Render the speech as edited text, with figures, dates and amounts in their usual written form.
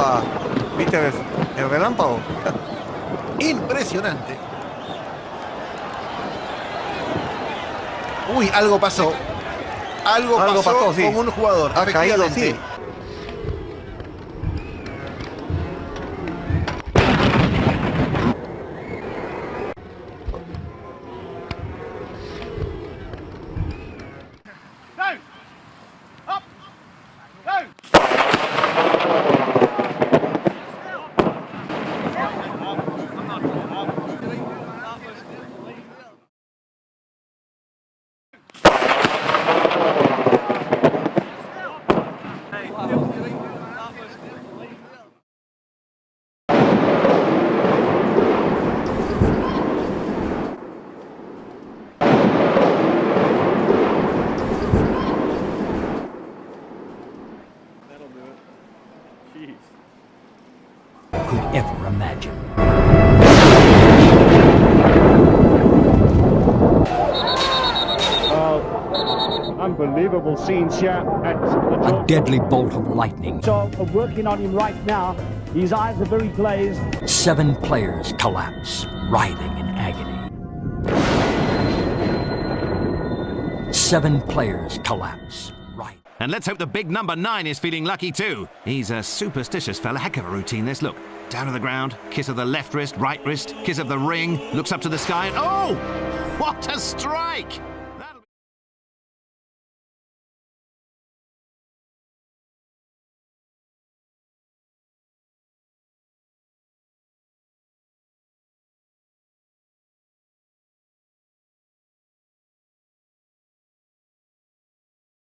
¡Opa! ¿Viste el relámpago? Impresionante. Uy, algo pasó. Algo pasó sí. con un jugador. Ha caído, efectivamente. sí. Could ever imagine. Unbelievable scenes here at the A deadly bolt of lightning. So working on him right now. His eyes are very glazed. 7 players collapse, writhing in agony. 7 players collapse. Right. And let's hope the big number 9 is feeling lucky too. He's a superstitious fella. Heck of a routine this. Look, down to the ground, kiss of the left wrist, kiss of the ring, looks up to the sky, and oh! What a strike!